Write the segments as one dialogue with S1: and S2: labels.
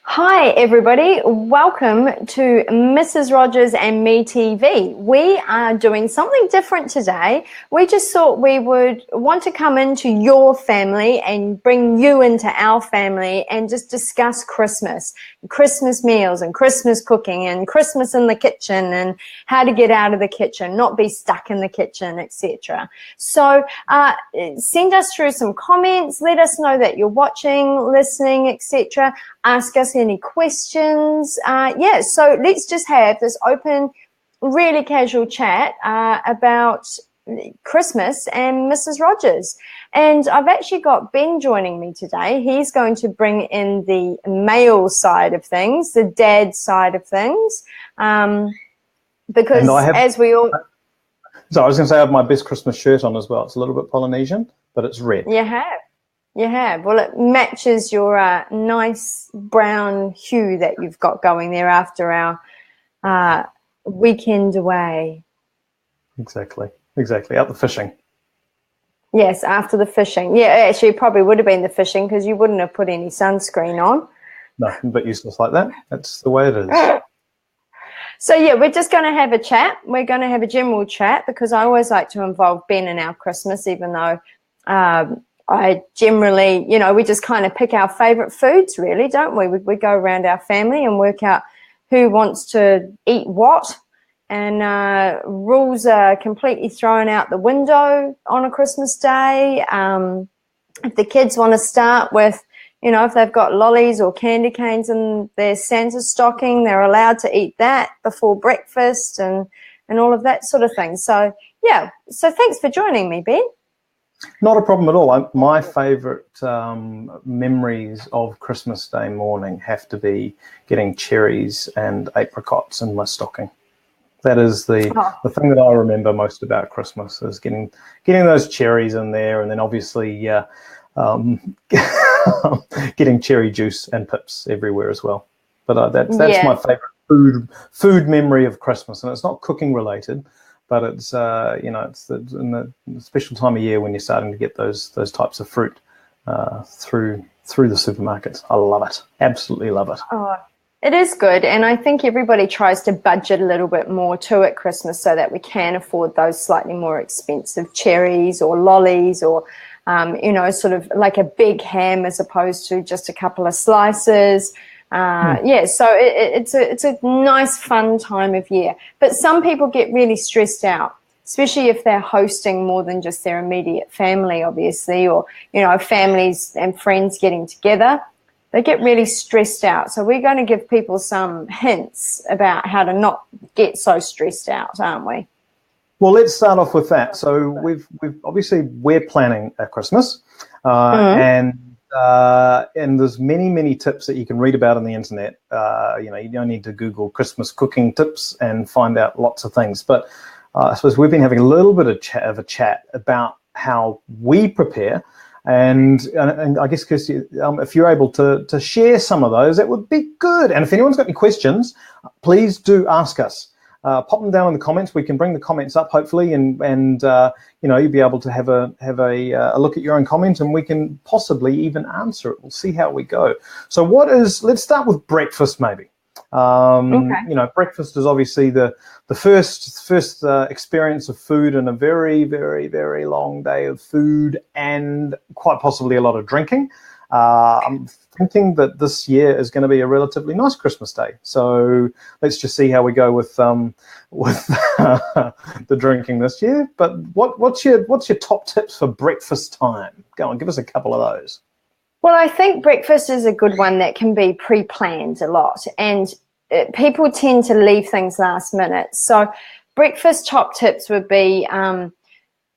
S1: Hi everybody, welcome to Mrs. Rogers and Me TV. We are doing something different today. We just thought we would want to come into your family and bring you into our family and just discuss Christmas meals and Christmas cooking and Christmas in the kitchen and how to get out of the kitchen, not be stuck in the kitchen, etc. So send us through some comments, let us know that you're watching, listening, etc. Ask us any questions. So let's just have this open, really casual chat about Christmas and Mrs. Rogers. And I've actually got Ben joining me today. He's going to bring in the male side of things, the dad side of things, because as we all...
S2: So I was going to say I have my best Christmas shirt on as well. It's a little bit Polynesian, but it's red.
S1: You have. Well, it matches your nice brown hue that you've got going there after our weekend away.
S2: Exactly. Out the fishing.
S1: Yes, after the fishing. Yeah, actually, it probably would have been the fishing because you wouldn't have put any sunscreen on.
S2: No, but useless like that. That's the way it is.
S1: So, yeah, we're just going to have a chat. We're going to have a general chat because I always like to involve Ben in our Christmas, even though... I generally, we just kind of pick our favourite foods, really, don't we? We go around our family and work out who wants to eat what, and rules are completely thrown out the window on a Christmas day. If the kids want to start with, if they've got lollies or candy canes in their Santa stocking, they're allowed to eat that before breakfast and all of that sort of thing. So, yeah, so thanks for joining me, Ben.
S2: Not a problem at all. My favourite memories of Christmas Day morning have to be getting cherries and apricots in my stocking. That is the thing that I remember most about Christmas is getting those cherries in there, and then obviously getting cherry juice and pips everywhere as well. But that's my favourite food memory of Christmas, and it's not cooking related. But it's it's in the special time of year when you're starting to get those types of fruit through the supermarkets. I love it, absolutely love it.
S1: Oh, it is good, and I think everybody tries to budget a little bit more too at Christmas so that we can afford those slightly more expensive cherries or lollies or sort of like a big ham as opposed to just a couple of slices. So it's a nice, fun time of year. But some people get really stressed out, especially if they're hosting more than just their immediate family, obviously, or, families and friends getting together. They get really stressed out. So we're going to give people some hints about how to not get so stressed out, aren't we?
S2: Well, let's start off with that. So we've obviously we're planning a Christmas, and there's many tips that you can read about on the internet. You don't need to Google Christmas cooking tips and find out lots of things. But I suppose we've been having a little bit of a chat about how we prepare, and I guess, Kirsty, if you're able to share some of those, that would be good. And if anyone's got any questions, please do ask us. Pop them down in the comments. We can bring the comments up hopefully, and you'll be able to have a look at your own comment, and we can possibly even answer it. We'll see how we go. So let's start with breakfast maybe. Okay. Breakfast is obviously the first experience of food in a very, very, very long day of food and quite possibly a lot of drinking. I'm thinking that this year is going to be a relatively nice Christmas day. So let's just see how we go with the drinking this year. But what's your top tips for breakfast time? Go on, give us a couple of those.
S1: Well, I think breakfast is a good one that can be pre-planned a lot, and people tend to leave things last minute. So breakfast top tips would be,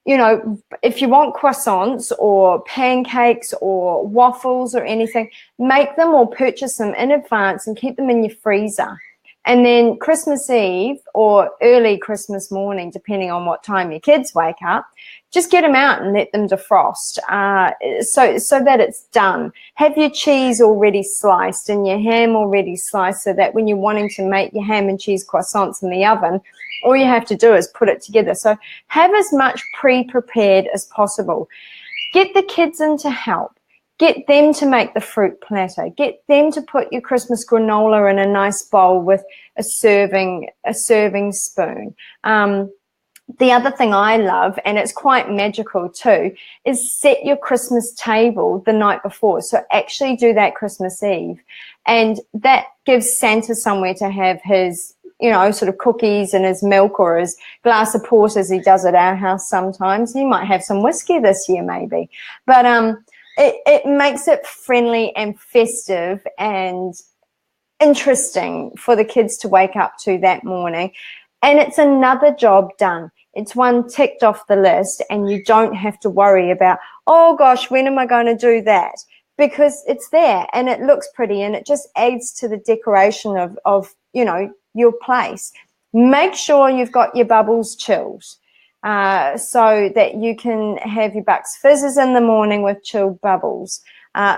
S1: if you want croissants or pancakes or waffles or anything, make them or purchase them in advance and keep them in your freezer. And then Christmas Eve or early Christmas morning, depending on what time your kids wake up, just get them out and let them defrost so that it's done. Have your cheese already sliced and your ham already sliced so that when you're wanting to make your ham and cheese croissants in the oven, all you have to do is put it together. So have as much pre-prepared as possible. Get the kids in to help. Get them to make the fruit platter. Get them to put your Christmas granola in a nice bowl with a serving spoon. The other thing I love, and it's quite magical too, is set your Christmas table the night before. So actually do that Christmas Eve. And that gives Santa somewhere to have his, sort of cookies and his milk or his glass of port, as he does at our house sometimes. He might have some whiskey this year maybe. But it makes it friendly and festive and interesting for the kids to wake up to that morning. And it's another job done. It's one ticked off the list, and you don't have to worry about, oh gosh, when am I going to do that? Because it's there and it looks pretty, and it just adds to the decoration of your place. Make sure you've got your bubbles chilled so that you can have your Bucks Fizzes in the morning with chilled bubbles.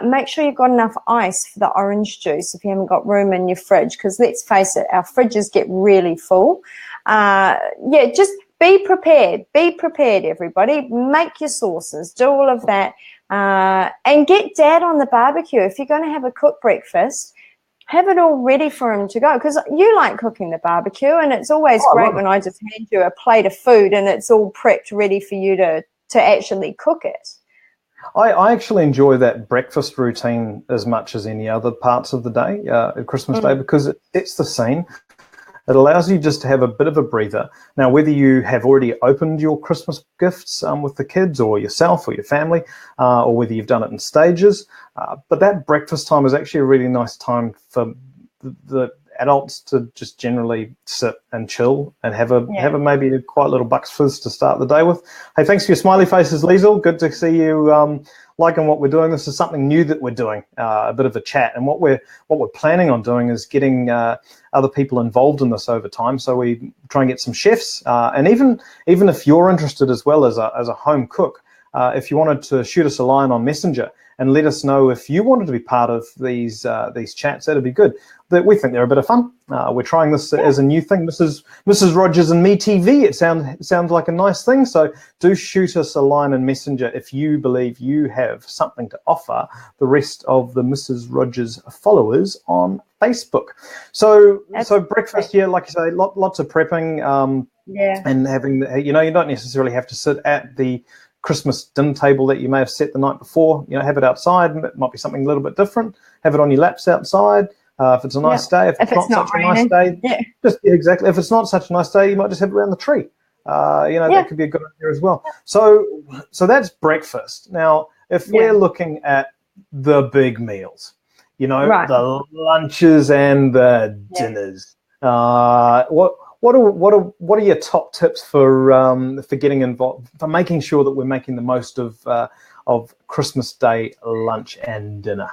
S1: Make sure you've got enough ice for the orange juice if you haven't got room in your fridge, because let's face it, our fridges get really full. Just be prepared. Be prepared, everybody. Make your sauces. Do all of that. And get Dad on the barbecue. If you're going to have a cooked breakfast, have it all ready for him to go, because you like cooking the barbecue, and it's always great when I just hand you a plate of food and it's all prepped ready for you to actually cook it.
S2: I actually enjoy that breakfast routine as much as any other parts of the day, Christmas Day, because it sets the scene. It allows you just to have a bit of a breather. Now, whether you have already opened your Christmas gifts with the kids or yourself or your family, or whether you've done it in stages, but that breakfast time is actually a really nice time for the adults to just generally sit and chill and have maybe a quiet little Bucks Fizz to start the day with. Hey, thanks for your smiley faces, Liesl. Good to see you liking what we're doing. This is something new that we're doing, a bit of a chat. And what we're planning on doing is getting other people involved in this over time. So we try and get some chefs, and even if you're interested as well as a home cook, if you wanted to shoot us a line on Messenger and let us know if you wanted to be part of these chats, that'd be good. We think they're a bit of fun. We're trying this as a new thing, Mrs. Rogers and Me TV. It sounds like a nice thing. So do shoot us a line in Messenger if you believe you have something to offer the rest of the Mrs. Rogers followers on Facebook. So breakfast, like you say, lots of prepping, and having you don't necessarily have to sit at the Christmas dinner table that you may have set the night before. Have it outside. It might be something a little bit different. Have it on your laps outside. If it's a nice day, if it's not such a nice day, exactly. If it's not such a nice day, you might just have it around the tree. That could be a good idea as well. So that's breakfast. Now, if we're looking at the big meals, the lunches and the dinners, what are your top tips for getting involved, for making sure that we're making the most of Christmas Day lunch and dinner?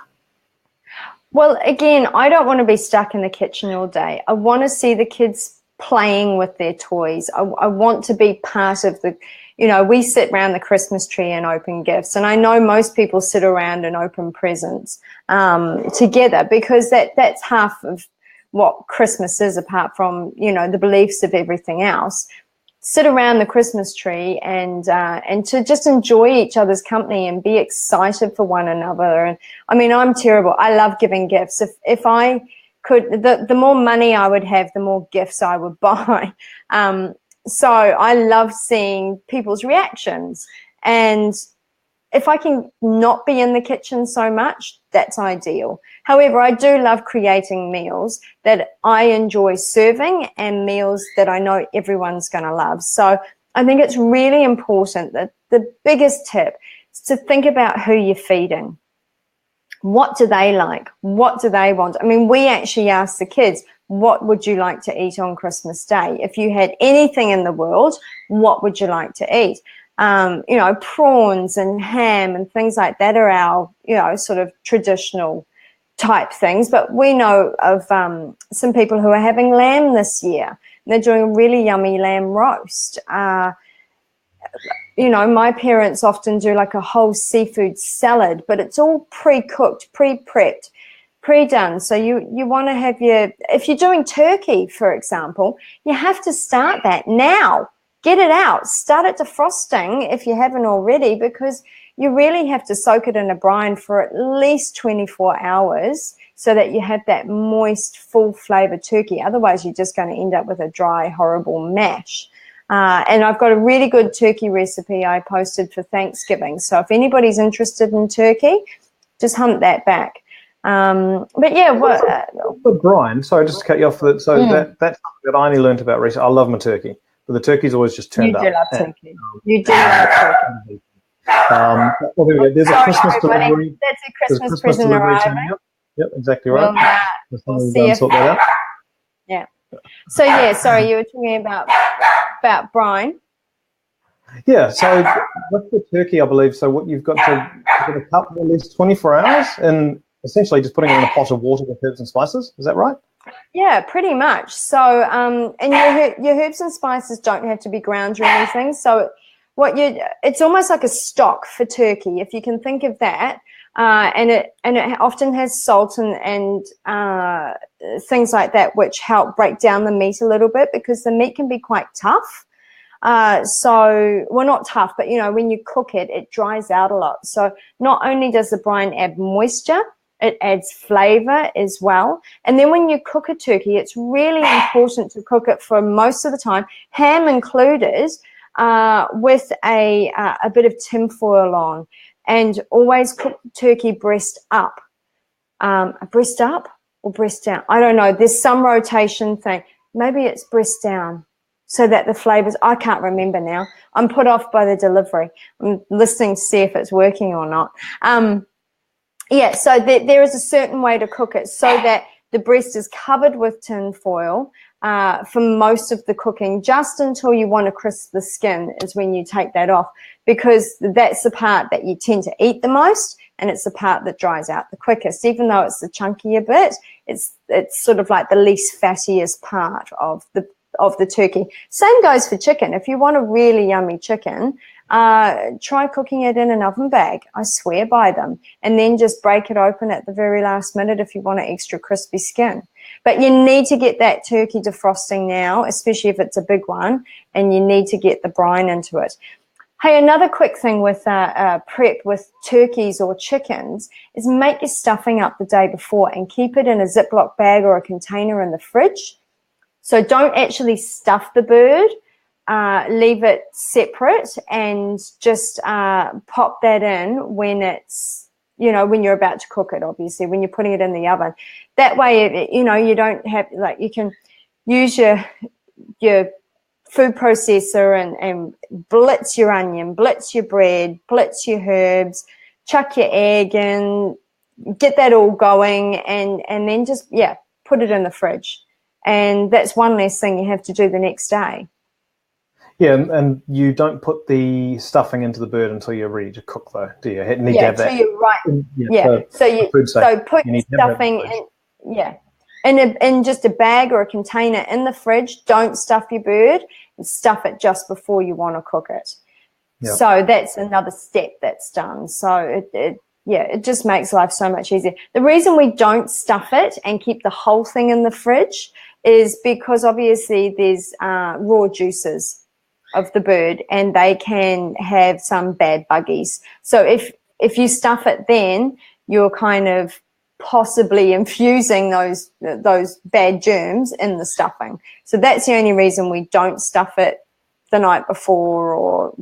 S1: Well, again, I don't want to be stuck in the kitchen all day. I want to see the kids playing with their toys. I want to be part of the, we sit around the Christmas tree and open gifts. And I know most people sit around and open presents together, because that's half of what Christmas is, apart from, the beliefs of everything else. Sit around the Christmas tree and to just enjoy each other's company and be excited for one another. And I mean, I'm terrible. I love giving gifts. If I could, the more money I would have, the more gifts I would buy. So I love seeing people's reactions. And if I can not be in the kitchen so much, that's ideal. However, I do love creating meals that I enjoy serving and meals that I know everyone's going to love. So I think it's really important that the biggest tip is to think about who you're feeding. What do they like? What do they want? I mean, we actually asked the kids, what would you like to eat on Christmas Day? If you had anything in the world, what would you like to eat? Prawns and ham and things like that are our, sort of traditional type things. But we know of some people who are having lamb this year. They're doing a really yummy lamb roast. My parents often do like a whole seafood salad, but it's all pre-cooked, pre-prepped, pre-done. So you want to have if you're doing turkey, for example, you have to start that now. Get it out. Start it defrosting if you haven't already, because you really have to soak it in a brine for at least 24 hours so that you have that moist, full-flavored turkey. Otherwise, you're just going to end up with a dry, horrible mash. And I've got a really good turkey recipe I posted for Thanksgiving. So if anybody's interested in turkey, just hunt that back. But yeah,
S2: the brine. Sorry, just to cut you off. That's something that I only learned about recently. I love my turkey, but the turkey's always just turned up.
S1: You do love turkey. You do love turkey.
S2: There's a Christmas delivery.
S1: That's a Christmas present arriving.
S2: Yep, exactly right.
S1: We'll see if,
S2: sort that out.
S1: Yeah. So yeah, sorry, you were talking about brine.
S2: Yeah, so with the turkey, I believe, so what you've got to get a cup for at least 24 hours and essentially just putting it in a pot of water with herbs and spices. Is that right? Yeah,
S1: pretty much. So, and your herbs and spices don't have to be ground or anything. So it's almost like a stock for turkey, if you can think of that. And it often has salt and things like that, which help break down the meat a little bit, because the meat can be quite tough. Well, not tough, but when you cook it, it dries out a lot. So not only does the brine add moisture, it adds flavor as well. And then when you cook a turkey, it's really important to cook it for most of the time, ham included, with a bit of tin foil on. And always cook the turkey breast up. Breast up or breast down? I don't know. There's some rotation thing. Maybe it's breast down, so that the flavors, I can't remember now. I'm put off by the delivery. I'm listening to see if it's working or not. Yeah, so there is a certain way to cook it so that the breast is covered with tin foil for most of the cooking, just until you want to crisp the skin is when you take that off, because that's the part that you tend to eat the most, and it's the part that dries out the quickest. Even though it's the chunkier bit, it's sort of like the least fattiest part of the turkey. Same goes for chicken. If you want a really yummy chicken, try cooking it in an oven bag. I swear by them. And then just break it open at the very last minute if you want an extra crispy skin. But you need to get that turkey defrosting now, especially if it's a big one, and you need to get the brine into it. Hey, another quick thing with prep with turkeys or chickens is make your stuffing up the day before and keep it in a Ziploc bag or a container in the fridge. So don't actually stuff the bird, leave it separate, and just pop that in when it's, when you're about to cook it, obviously, when you're putting it in the oven. That way, you don't have, you can use your food processor and blitz your onion, blitz your bread, blitz your herbs, chuck your egg in, get that all going, and then just, put it in the fridge. And that's one less thing you have to do the next day.
S2: Yeah, and you don't put the stuffing into the bird until you're ready to cook, though, do you? You need to have that.
S1: You're right. So put your stuffing in just a bag or a container in the fridge. Don't stuff your bird, and stuff it just before you want to cook it. Yep. So that's another step that's done. So it just makes life so much easier. The reason we don't stuff it and keep the whole thing in the fridge is because obviously there's raw juices of the bird, and they can have some bad buggies. So if you stuff it, then you're kind of possibly infusing those bad germs in the stuffing. So that's the only reason we don't stuff it the night before or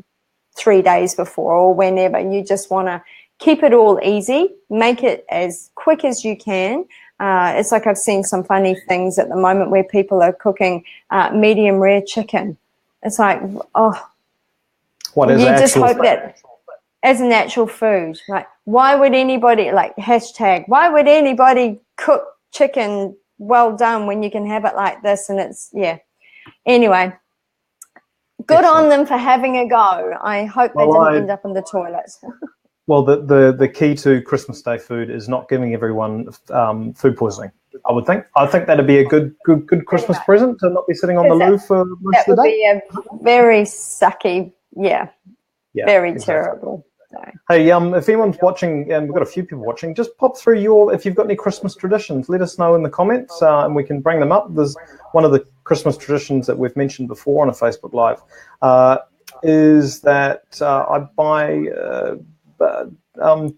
S1: 3 days before or whenever. You just want to keep it all easy, make it as quick as you can. It's like I've seen some funny things at the moment where people are cooking medium rare chicken. It's like,
S2: what is
S1: you just hope that as a natural food, like why would anybody why would anybody cook chicken well done when you can have it like this? And it's, anyway, good on them for having a go. I hope they didn't end up in the toilet.
S2: Well, the key to Christmas Day food is not giving everyone food poisoning. I would think. I think that'd be a good Christmas present, to not be sitting on the loo for most of the day.
S1: That would be a very sucky, very terrible day.
S2: Hey, if anyone's watching, and we've got a few people watching, just pop through if you've got any Christmas traditions, let us know in the comments, and we can bring them up. There's one of the Christmas traditions that we've mentioned before on a Facebook Live, is that I buy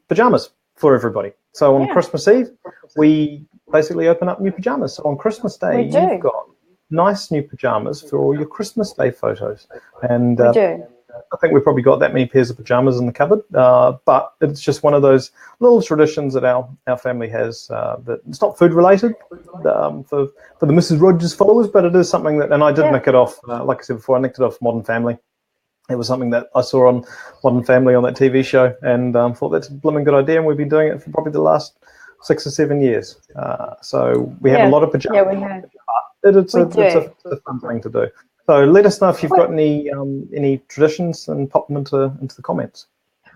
S2: pajamas for everybody. So on Christmas Eve, we basically open up new pajamas. So on Christmas Day, you've got nice new pajamas for all your Christmas Day photos. And
S1: We do.
S2: I think we've probably got that many pairs of pajamas in the cupboard, but it's just one of those little traditions that our family has. That it's not food related for the Mrs. Rogers followers, but it is something that, and I did nick it off. Like I said before, I nicked it off Modern Family. It was something that I saw on Modern Family on that TV show, and thought that's a blooming good idea. And we've been doing it for probably the last 6 or 7 years. So we have a lot of pajamas.
S1: Yeah, we have.
S2: It's a fun thing to do. So let us know if you've got any traditions, and pop them into the comments.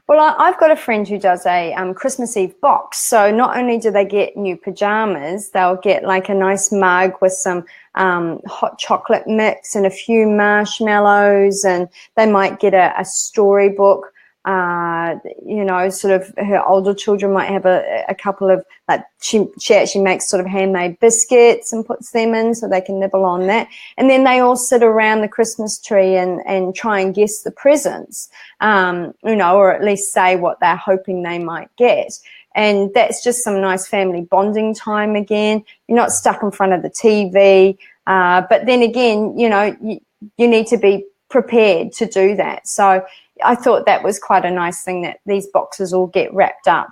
S1: Well, I've got a friend who does a Christmas Eve box. So not only do they get new pajamas, they'll get like a nice mug with some hot chocolate mix and a few marshmallows, and they might get a storybook. Sort of her older children might have a couple of, like, she actually makes sort of handmade biscuits and puts them in so they can nibble on that. And then they all sit around the Christmas tree and try and guess the presents, or at least say what they're hoping they might get. And that's just some nice family bonding time again. You're not stuck in front of the TV. But then again, you need to be prepared to do that. So I thought that was quite a nice thing, that these boxes all get wrapped up,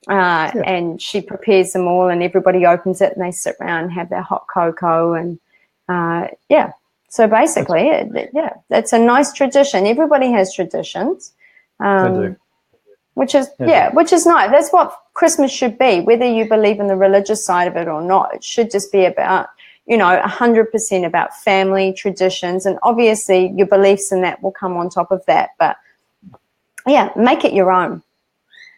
S1: and she prepares them all, and everybody opens it and they sit around and have their hot cocoa. And so basically, that's a nice tradition. Everybody has traditions, which is nice. That's what Christmas should be, whether you believe in the religious side of it or not. It should just be about 100% about family traditions, and obviously your beliefs in that will come on top of that. But make it your own.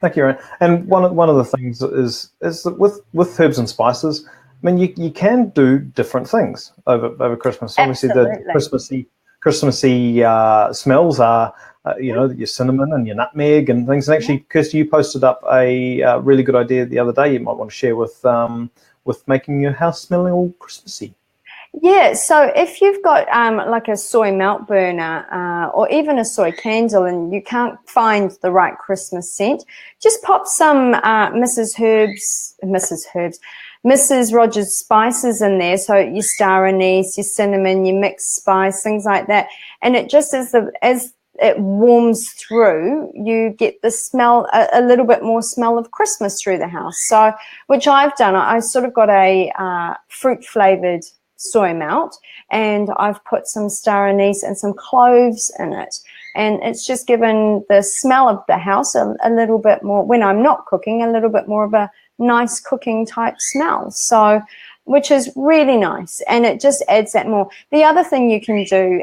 S2: Make your own. And one of the things is that with herbs and spices, I mean, you can do different things over Christmas. Obviously, the Christmassy smells are your cinnamon and your nutmeg and things. And actually, Kirsty, you posted up a really good idea the other day you might want to share with making your house smelling all Christmassy.
S1: Yeah, so if you've got like a soy melt burner or even a soy candle, and you can't find the right Christmas scent, just pop some Mrs. Rogers spices in there. So your star anise, your cinnamon, your mixed spice, things like that. And it just as it warms through, you get the smell, a little bit more smell of Christmas through the house. So, which I've done, I sort of got a fruit flavored soy melt, and I've put some star anise and some cloves in it, and it's just given the smell of the house a little bit more, when I'm not cooking, a little bit more of a nice cooking type smell. So, which is really nice, and it just adds that more. The other thing you can do,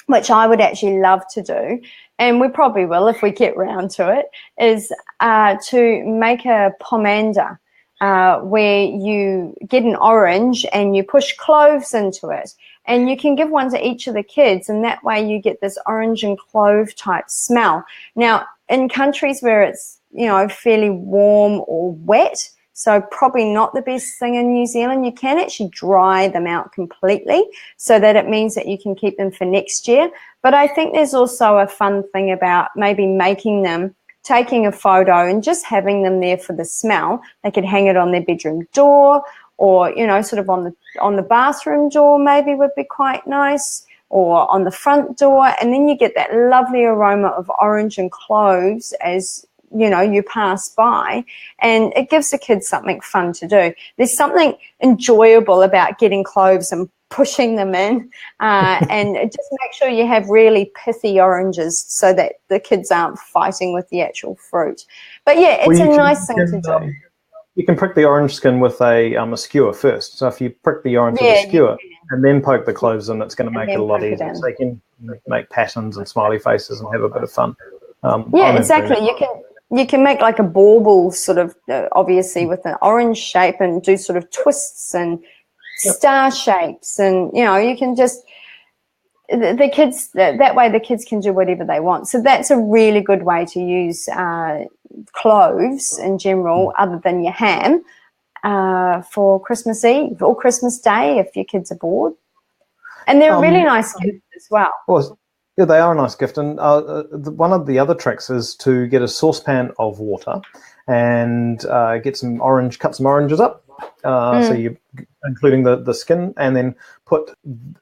S1: which I would actually love to do, and we probably will if we get round to it, is to make a pomander, where you get an orange and you push cloves into it, and you can give one to each of the kids, and that way you get this orange and clove type smell. Now, in countries where it's fairly warm or wet, so probably not the best thing in New Zealand, you can actually dry them out completely, so that it means that you can keep them for next year. But I think there's also a fun thing about maybe making them, taking a photo and just having them there for the smell. They could hang it on their bedroom door, or sort of on the bathroom door maybe would be quite nice, or on the front door, and then you get that lovely aroma of orange and cloves as you pass by, and it gives the kids something fun to do. There's something enjoyable about getting cloves and pushing them in, and just make sure you have really pithy oranges so that the kids aren't fighting with the actual fruit. But yeah, it's a nice thing to do.
S2: You can prick the orange skin with a skewer first. So if you prick the orange with a skewer and then poke the cloves in, it's going to make it a lot easier. So you can make patterns and smiley faces and have a bit of fun.
S1: Exactly. You can make like a bauble sort of, obviously with an orange shape, and do sort of twists and star shapes, and you can just, the kids, that way the kids can do whatever they want. So that's a really good way to use cloves in general, other than your ham, for Christmas Eve or Christmas Day if your kids are bored. And they're really nice gifts as well.
S2: Yeah, they are a nice gift. And one of the other tricks is to get a saucepan of water and cut some oranges up. So you, including the skin, and then put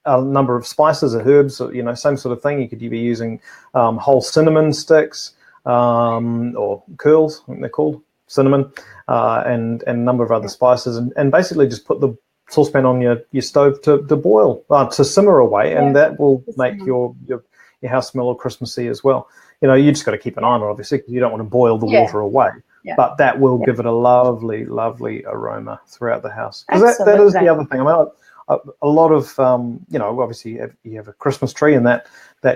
S2: a number of spices or herbs, or, same sort of thing. You could be using whole cinnamon sticks or curls, I think they're called, cinnamon, and a number of other spices, and basically just put the saucepan on your stove to boil, to simmer away, and that will make your house smell all Christmassy as well. You just got to keep an eye on it, obviously, because you don't want to boil the water away. Yeah. But that will give it a lovely, lovely aroma throughout the house. Because that is the other thing. I mean, a lot of, obviously you have a Christmas tree, and that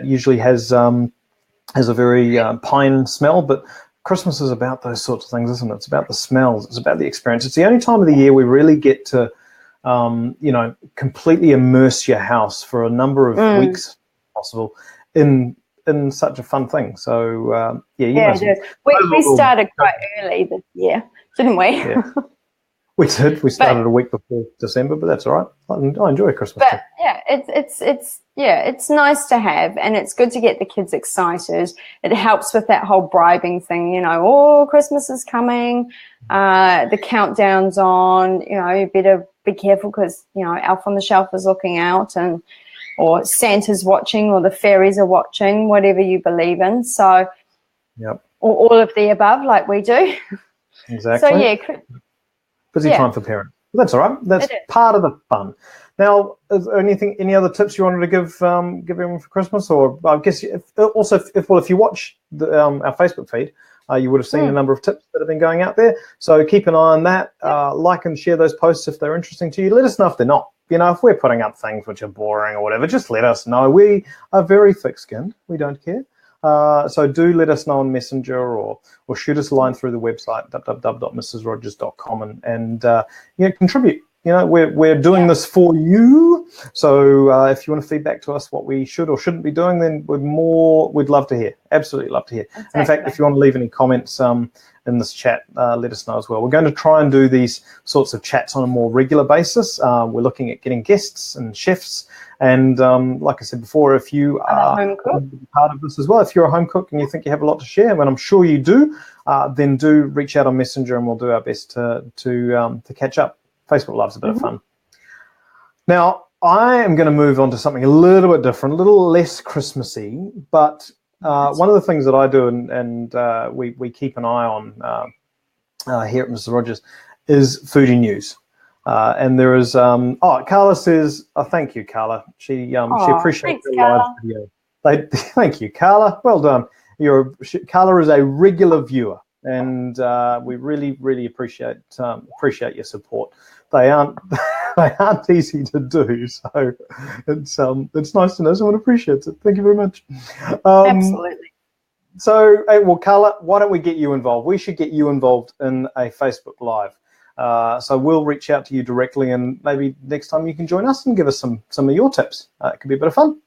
S2: usually has a very pine smell. But Christmas is about those sorts of things, isn't it? It's about the smells. It's about the experience. It's the only time of the year we really get to, completely immerse your house for a number of weeks, possible, in such a fun thing. So
S1: we started quite early this year, didn't we?
S2: Yeah. We did. We started a week before December, but that's all right. I enjoy Christmas.
S1: But it's nice to have, and it's good to get the kids excited. It helps with that whole bribing thing, Christmas is coming, the countdown's on, you better be careful because, Elf on the Shelf is looking out, or Santa's watching, or the fairies are watching, whatever you believe in. So, or all of the above, like we do.
S2: Exactly.
S1: So,
S2: busy time for parents. But that's all right. That's part of the fun. Now, is there any other tips you wanted to give everyone for Christmas? Or I guess if you watch our Facebook feed, you would have seen a number of tips that have been going out there. So keep an eye on that. Like and share those posts if they're interesting to you. Let us know if they're not. If we're putting up things which are boring or whatever, just let us know. We are very thick-skinned. We don't care. So do let us know on Messenger or shoot us a line through the website, www.mrsrogers.com, and contribute. We're doing this for you. So if you want to feed back to us what we should or shouldn't be doing, then we'd love to hear. Absolutely love to hear. Exactly. And in fact, if you want to leave any comments in this chat, let us know as well. We're going to try and do these sorts of chats on a more regular basis. We're looking at getting guests and chefs. And like I said before, if you are part of this as well, if you're a home cook and you think you have a lot to share, and I'm sure you do, then do reach out on Messenger, and we'll do our best to catch up. Facebook loves a bit of fun. Now, I am going to move on to something a little bit different, a little less Christmassy, but one of the things that I do and we keep an eye on here at Mrs. Rogers is foodie news. And there is, Carla says, thank you, Carla. She appreciates the live video. Thank you, Carla. Well done. Carla is a regular viewer, and we really, really appreciate your support. They aren't easy to do, so it's nice to know someone appreciates it. Thank you very much.
S1: Absolutely.
S2: So, Carla, why don't we get you involved? We should get you involved in a Facebook Live. So we'll reach out to you directly, and maybe next time you can join us and give us some of your tips. It could be a bit of fun.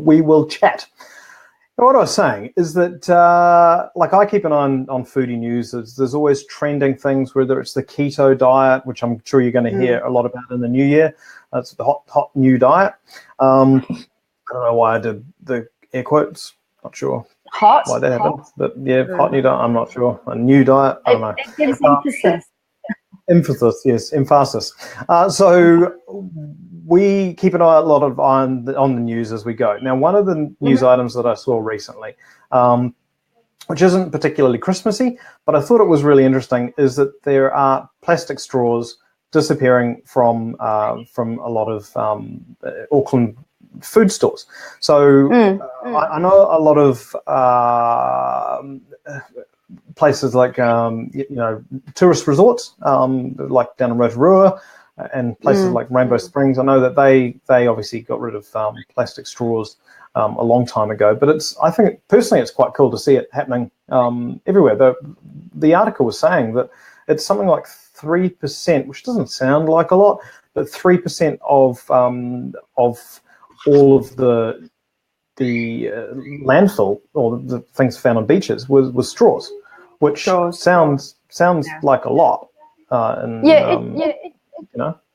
S2: We will chat. What I was saying is that, I keep an eye on foodie news. There's always trending things, whether it's the keto diet, which I'm sure you're going to hear a lot about in the new year. It's the hot new diet. I don't know why I did the air quotes. Not sure why that happened. But hot new diet. I'm not sure. A new diet. I don't know.
S1: It gives emphasis.
S2: Emphasis. So we keep an eye on the news as we go. Now, one of the news items that I saw recently, which isn't particularly Christmassy, but I thought it was really interesting, is that there are plastic straws disappearing from a lot of Auckland food stores. So I know a lot of places like tourist resorts, like down in Rotorua, and places like Rainbow Springs. I know that they obviously got rid of plastic straws a long time ago, but I think personally it's quite cool to see it happening everywhere. The article was saying that it's something like 3%, which doesn't sound like a lot, but 3% of all of the landfill or the things found on beaches was straws, which sounds like a lot.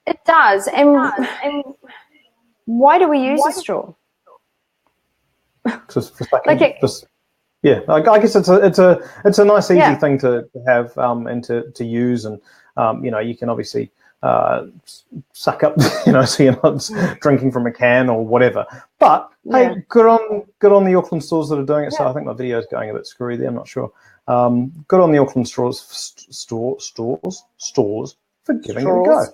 S1: It does. And why do we use a straw?
S2: just for sucking.
S1: Like
S2: Yeah, I guess it's a nice easy thing to have and to use, and you can obviously suck up, so you're not drinking from a can or whatever. But hey, good on the Auckland stores that are doing it. So I think my video is going a bit screwy there. I'm not sure. Good on the Auckland stores for giving it a go.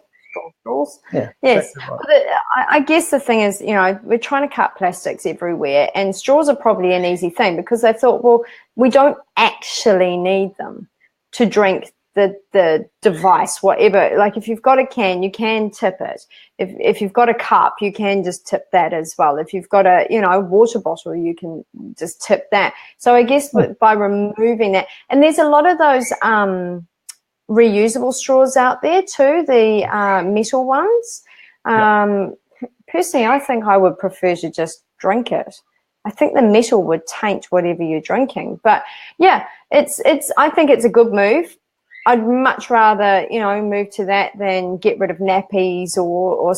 S1: Straws.
S2: Yeah.
S1: Yes.
S2: Exactly right.
S1: I guess the thing is, we're trying to cut plastics everywhere, and straws are probably an easy thing because they thought, well, we don't actually need them to drink the device, whatever. Like if you've got a can, you can tip it. If you've got a cup, you can just tip that as well. If you've got a water bottle, you can just tip that. So I guess by removing that, and there's a lot of those reusable straws out there too, the metal ones. Personally, I think I would prefer to just drink it. I think the metal would taint whatever you're drinking. But yeah, I think it's a good move. I'd much rather, move to that than get rid of nappies or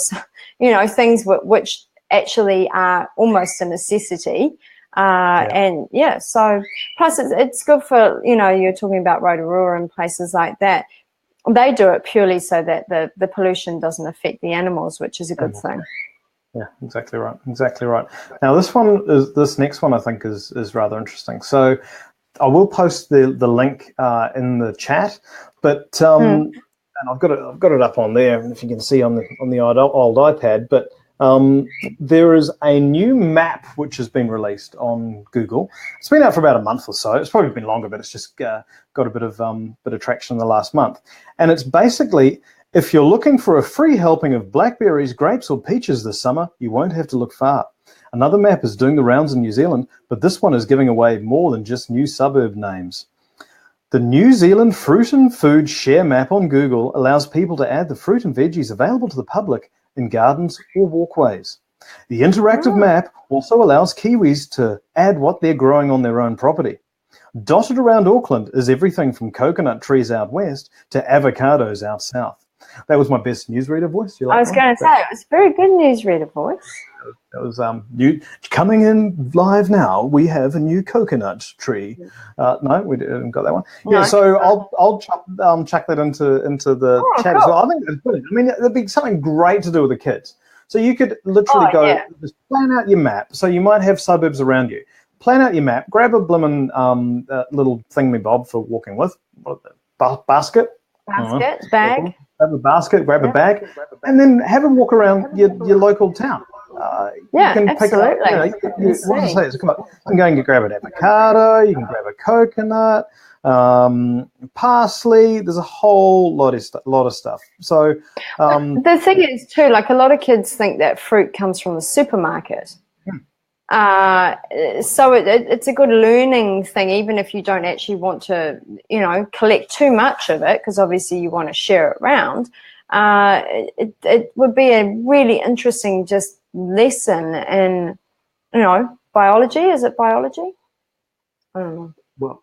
S1: things which actually are almost a necessity. And so plus it's good for, you're talking about Rotorua and places like that. They do it purely so that the pollution doesn't affect the animals, which is a good thing.
S2: Yeah, exactly right. Now this next one I think is rather interesting. So I will post the link in the chat, but and I've got it up on there, if you can see on the old iPad. But there is a new map which has been released on Google. It's been out for about a month or so. It's probably been longer, but it's just got a bit of traction in the last month. And it's basically, if you're looking for a free helping of blackberries, grapes, or peaches this summer, you won't have to look far. Another map is doing the rounds in New Zealand, but this one is giving away more than just new suburb names. The New Zealand Fruit and Food Share Map on Google allows people to add the fruit and veggies available to the public in gardens or walkways. The interactive map also allows Kiwis to add what they're growing on their own property. Dotted around Auckland is everything from coconut trees out west to avocados out south. That was my best newsreader voice.
S1: I was going to say, it was a very good newsreader voice.
S2: That was new. Coming in live now, we have a new coconut tree. No, we didn't got that one. No. Yeah, so I'll chuck that into the chat as well. I think it's brilliant. I mean, it'd be something great to do with the kids. So you could literally just plan out your map. So you might have suburbs around you. Plan out your map. Grab a blimmin' little thingamabob for walking with. Basket.
S1: Bag.
S2: Grab a basket, grab a bag, and then have a walk around your local town. You can
S1: absolutely.
S2: Pick up, what does it say? Come on, you can go and grab an avocado, you can grab a coconut, parsley. There's a whole lot of stuff. So
S1: the thing is too, like a lot of kids think that fruit comes from the supermarket. So it's a good learning thing, even if you don't actually want to, collect too much of it, because obviously you want to share it around. It would be a really interesting just lesson in, biology. Is it biology? I don't know.
S2: Well,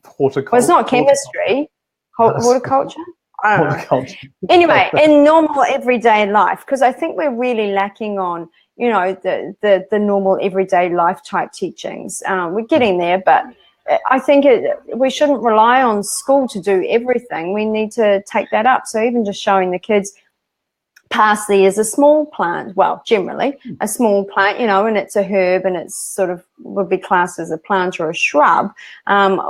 S2: horticulture.
S1: Well, it's not chemistry. Horticulture? I don't know. Anyway, in normal everyday life, because I think we're really lacking on, the normal everyday life type teachings. We're getting there, but I think we shouldn't rely on school to do everything. We need to take that up. So even just showing the kids parsley is a small plant, well, generally a small plant, and it's a herb, and it's sort of would be classed as a plant or a shrub,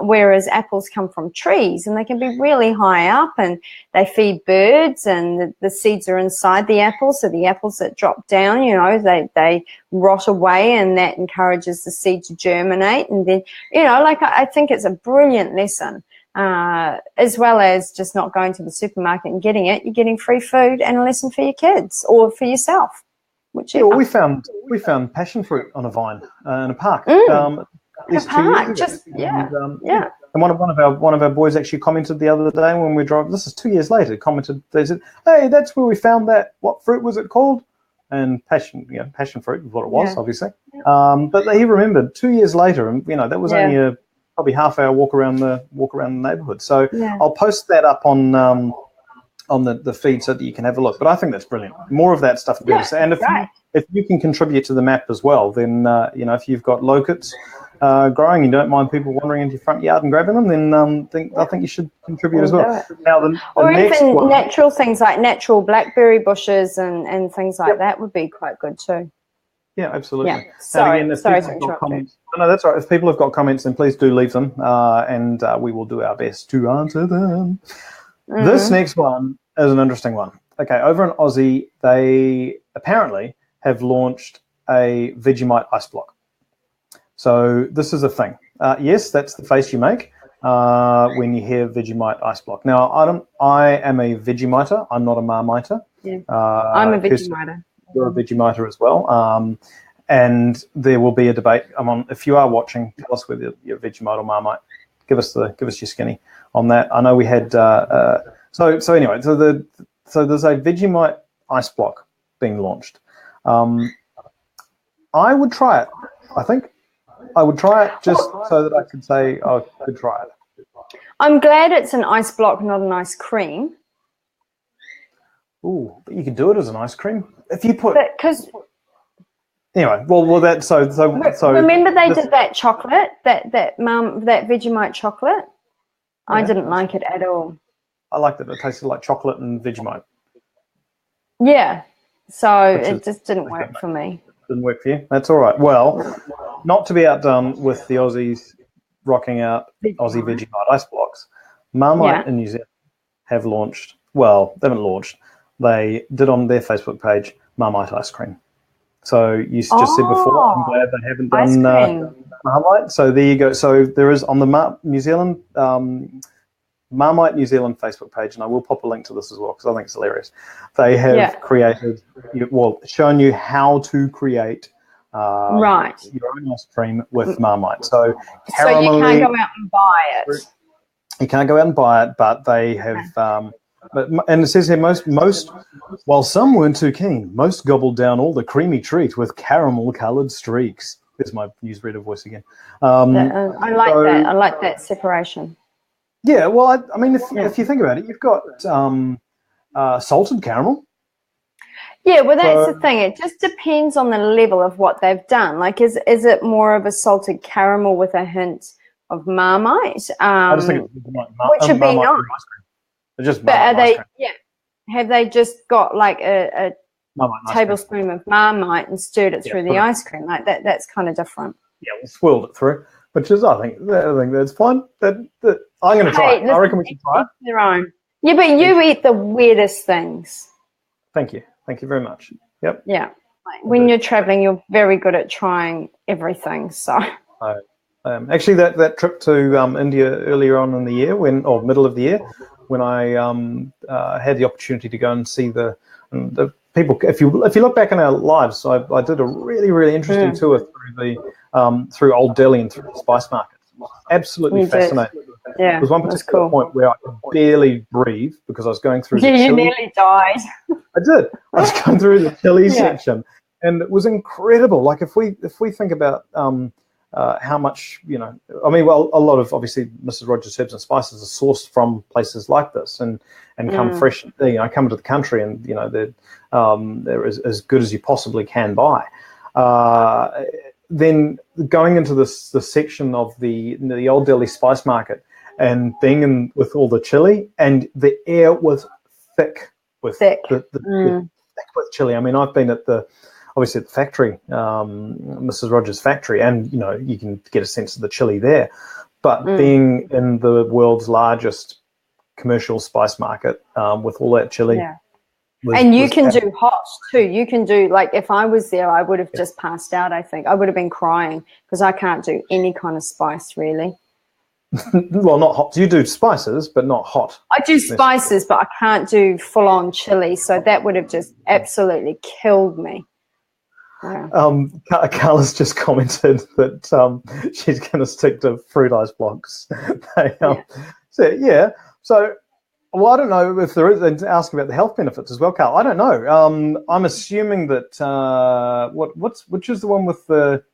S1: whereas apples come from trees, and they can be really high up, and they feed birds, and the seeds are inside the apple, so the apples that drop down, they rot away, and that encourages the seed to germinate, and then, I think it's a brilliant lesson. As well as just not going to the supermarket and getting it, you're getting free food and a lesson for your kids or for yourself.
S2: Well, we found passion fruit on a vine in a park.
S1: And
S2: one of our boys actually commented the other day when we drove. This is 2 years later. Commented, they said, "Hey, that's where we found that. What fruit was it called?" And passion fruit was what it was, obviously. But he remembered 2 years later, and that was only probably half-hour walk around the neighbourhood. So I'll post that up on the feed so that you can have a look. But I think that's brilliant. More of that stuff. And if you can contribute to the map as well, then if you've got locusts growing, you don't mind people wandering into your front yard and grabbing them, then I think you should contribute as well. Now,
S1: or even natural things like natural blackberry bushes and things like that would be quite good too.
S2: Yeah, absolutely.
S1: Yeah. Sorry to interrupt.
S2: No, that's right. If people have got comments, then please do leave them, and we will do our best to answer them. This next one is an interesting one. Okay, over in Aussie, they apparently have launched a Vegemite ice block. So this is a thing. Yes, that's the face you make when you hear Vegemite ice block. Now, I am a Vegemiter. I'm not a Marmiter.
S1: Yeah. I'm a Vegemiter.
S2: You're a Vegemiter as well. And there will be a debate. If you are watching, tell us whether you're Vegemite or Marmite. Give us your skinny on that. I know we had. So there's a Vegemite ice block being launched. I would try it. I think I would try it just so that I could say I could try it.
S1: I'm glad it's an ice block, not an ice cream.
S2: Ooh, but you could do it as an ice cream if you put.
S1: Anyway,
S2: well, that so.
S1: Remember they did that chocolate, that Vegemite chocolate. Yeah, I didn't like it at all.
S2: I liked it. It tasted like chocolate and Vegemite.
S1: Yeah, so it just didn't work for me.
S2: Didn't work for you? That's all right. Well, not to be outdone with the Aussies rocking out Aussie Vegemite ice blocks, Marmite in New Zealand have launched. Well, they haven't launched. They did on their Facebook page Marmite ice cream. So you just said before, I'm glad they haven't done Marmite. So there you go. So there is on the New Zealand Marmite New Zealand Facebook page, and I will pop a link to this as well because I think it's hilarious. They have shown you how to create your own ice cream with Marmite. So
S1: you can't go out and buy it.
S2: You can't go out and buy it, but they have. And it says here most, while some weren't too keen, most gobbled down all the creamy treat with caramel-coloured streaks. There's my newsreader voice again.
S1: I like that. I like that separation.
S2: Yeah, well, I mean, if you think about it, you've got salted caramel.
S1: Yeah, well, that's the thing. It just depends on the level of what they've done. Like, is it more of a salted caramel with a hint of Marmite?
S2: I just think it's
S1: which would be nice.
S2: Just
S1: but are they? Yeah, have they just got like a tablespoon of Marmite and stirred it through the ice cream like that? That's kind of different.
S2: Yeah, we swirled it through, which is I think that's fine. That I'm going to try it. I reckon we should try it.
S1: Their own. Yeah, but you eat the weirdest things.
S2: Thank you very much. Yep.
S1: Yeah, when you're traveling, you're very good at trying everything. So.
S2: Actually, that trip to India earlier on in the year, middle of the year, when I had the opportunity to go and see the people. If you look back in our lives, I did a really, really interesting tour through Old Delhi and through the spice markets. Absolutely fascinating.
S1: Yeah,
S2: there was one particular point where I could barely breathe because I was going through.
S1: Yeah, you nearly died.
S2: I did. I was going through the chili section, and it was incredible. Like if we think about how much, a lot of obviously Mrs. Rogers herbs and spices are sourced from places like this and come fresh, come into the country and, they're as good as you possibly can buy. Then going into this section of the Old Delhi spice market and being in with all the chili, and the air was thick with chili. I mean, I've been obviously at the factory, Mrs. Rogers' factory, and you can get a sense of the chili there. But being in the world's largest commercial spice market with all that chili,
S1: and you can do hot too. You can do, like, if I was there, I would have just passed out. I think I would have been crying because I can't do any kind of spice really.
S2: Well, not hot. You do spices, but not hot.
S1: I do spices, but I can't do full-on chili. So that would have just absolutely killed me. Yeah.
S2: Carla's just commented that she's going to stick to fruit ice blocks. So, well, I don't know if there is. And ask about the health benefits as well, Carl. I don't know. I'm assuming that which is the one with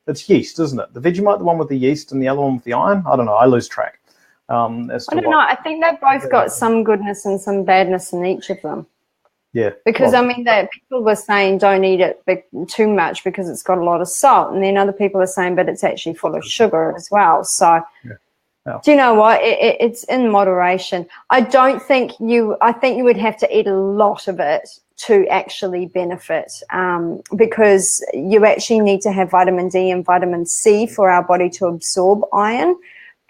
S2: it's yeast, isn't it? The Vegemite, the one with the yeast, and the other one with the iron. I don't know. I lose track.
S1: I don't know. I think they've both got some goodness and some badness in each of them.
S2: Yeah.
S1: Because
S2: Well,
S1: I mean, that people were saying don't eat it too much because it's got a lot of salt, and then other people are saying, but it's actually full of sugar as well. So,
S2: yeah.
S1: do you know what? It's in moderation. I think you would have to eat a lot of it to actually benefit, because you actually need to have vitamin D and vitamin C for our body to absorb iron,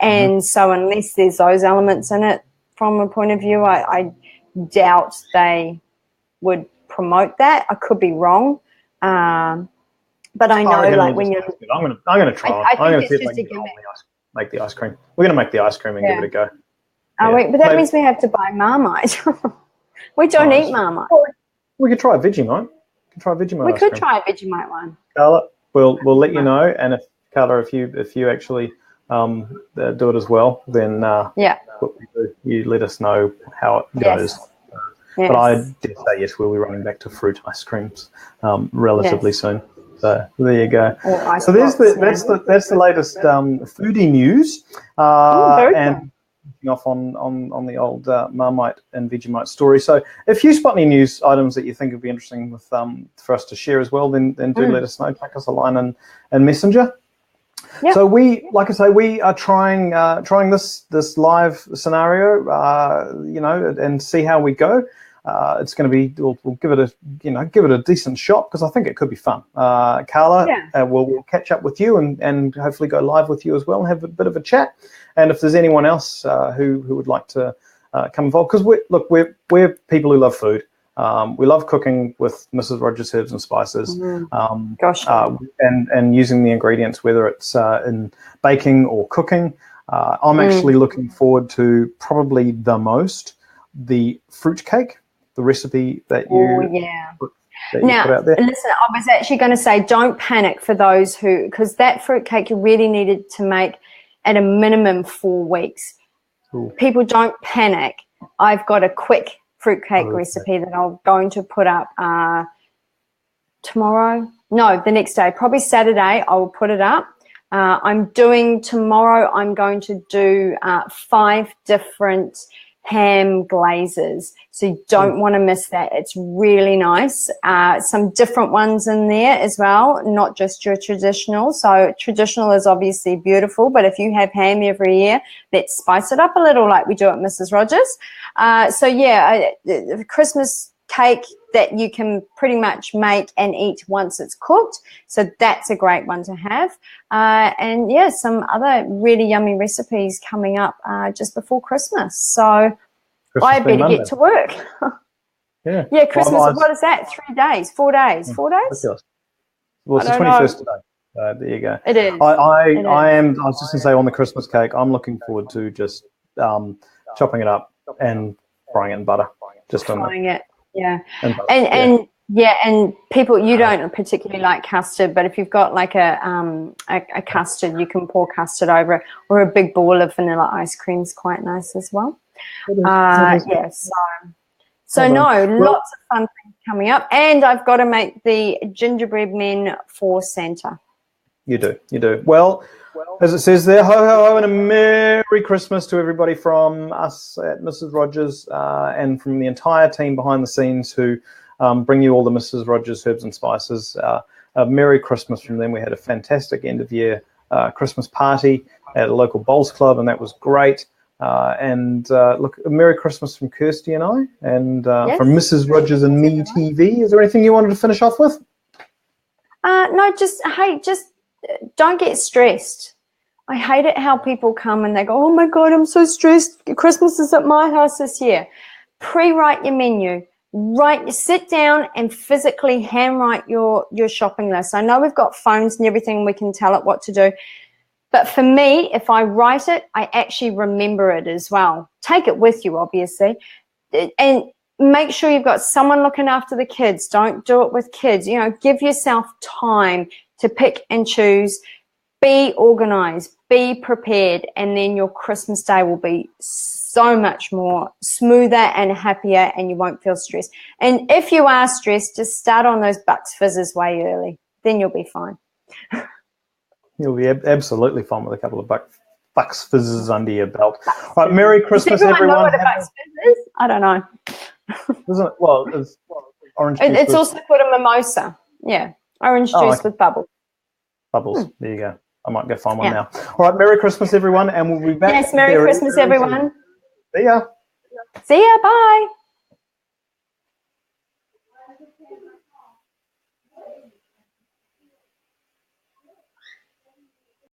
S1: and so unless there's those elements in it, from a point of view, I doubt they would promote that. I could be wrong, but I know, like, when you're,
S2: I'm gonna try.
S1: I
S2: I'm
S1: think
S2: gonna see
S1: it's
S2: if I
S1: just a
S2: can
S1: gimmick.
S2: make the ice cream. We're gonna make the ice cream and give it a go.
S1: Oh,
S2: Yeah.
S1: wait, but that
S2: Maybe,
S1: means we have to buy Marmite. We don't eat Marmite.
S2: we could try a Vegemite. We could try a Vegemite
S1: We
S2: ice
S1: could
S2: cream.
S1: try a Vegemite one.
S2: Carla, we'll let you know, and if you actually do it as well, then what we do, you let us know how it goes.
S1: Yes.
S2: But I did say yes, we'll be running back to fruit ice creams relatively soon. So there you go. So that's the latest foodie news, and off on the old Marmite and Vegemite story. So if you spot any news items that you think would be interesting with for us to share as well, then do let us know. Take us a line and Messenger. Yep. So we are trying this live scenario, and see how we go. It's going to be, we'll give it a decent shot, because I think it could be fun. Carla, we'll catch up with you and hopefully go live with you as well and have a bit of a chat. And if there's anyone else who would like to come involved, because we're people who love food. We love cooking with Mrs. Rogers Herbs and Spices, and using the ingredients, whether it's in baking or cooking. I'm actually looking forward to probably the most the fruit cake, the recipe that you put out there.
S1: Listen, I was actually going to say, don't panic for those because that fruit cake you really needed to make at a minimum 4 weeks.
S2: Ooh.
S1: People, don't panic. I've got a quick fruitcake recipe that I'm going to put up the next day, probably Saturday. I will put it up. Tomorrow I'm going to do 5 different ham glazes, so you don't want to miss that. It's really nice. Some different ones in there as well, not just your traditional. So traditional is obviously beautiful, but if you have ham every year, let's spice it up a little like we do at Mrs. Rogers. The Christmas cake that you can pretty much make and eat once it's cooked, so that's a great one to have. Some other really yummy recipes coming up just before Christmas, so I better get to work. Christmas, what is that, 3 days, 4 days? 4 days?
S2: Well, it's the 21st today. There you go.
S1: It is.
S2: I was just going to say, on the Christmas cake, I'm looking forward to just chopping it up and frying it in butter. Just
S1: frying it. And people, you don't particularly like custard, but if you've got like a custard, you can pour custard over it, or a big ball of vanilla ice cream is quite nice as well. Lots of fun things coming up, and I've got to make the gingerbread men for Santa.
S2: You do. Well, as it says there, ho, ho, ho, and a Merry Christmas to everybody from us at Mrs. Rogers, and from the entire team behind the scenes who bring you all the Mrs. Rogers Herbs and Spices. A Merry Christmas from them. We had a fantastic end-of-year Christmas party at a local bowls club, and that was great. Look, a Merry Christmas from Kirsty and I, and from Mrs. Rogers and Me TV. Is there anything you wanted to finish off with?
S1: No, just don't get stressed. I hate it how people come and they go, oh my God, I'm so stressed. Christmas is at my house this year. Pre-write your menu. Sit down and physically handwrite your shopping list. I know we've got phones and everything, we can tell it what to do. But for me, if I write it, I actually remember it as well. Take it with you, obviously. And make sure you've got someone looking after the kids. Don't do it with kids. Give yourself time to pick and choose. Be organized, be prepared, and then your Christmas day will be so much more smoother and happier, and you won't feel stressed. And if you are stressed, just start on those Bucks Fizzes way early. Then you'll be fine.
S2: You'll be absolutely fine with a couple of Bucks Fizzes under your belt. Right, Merry Christmas, everyone.
S1: Know what a Bucks Fizz is? I don't know.
S2: Isn't it? Well, it's orange juice.
S1: It's also called a mimosa. Yeah, orange juice with bubbles.
S2: Bubbles. There you go. I might go find one now. All right. Merry Christmas, everyone, and we'll be back.
S1: Yes, Merry Christmas, everyone.
S2: See ya.
S1: See ya. Bye.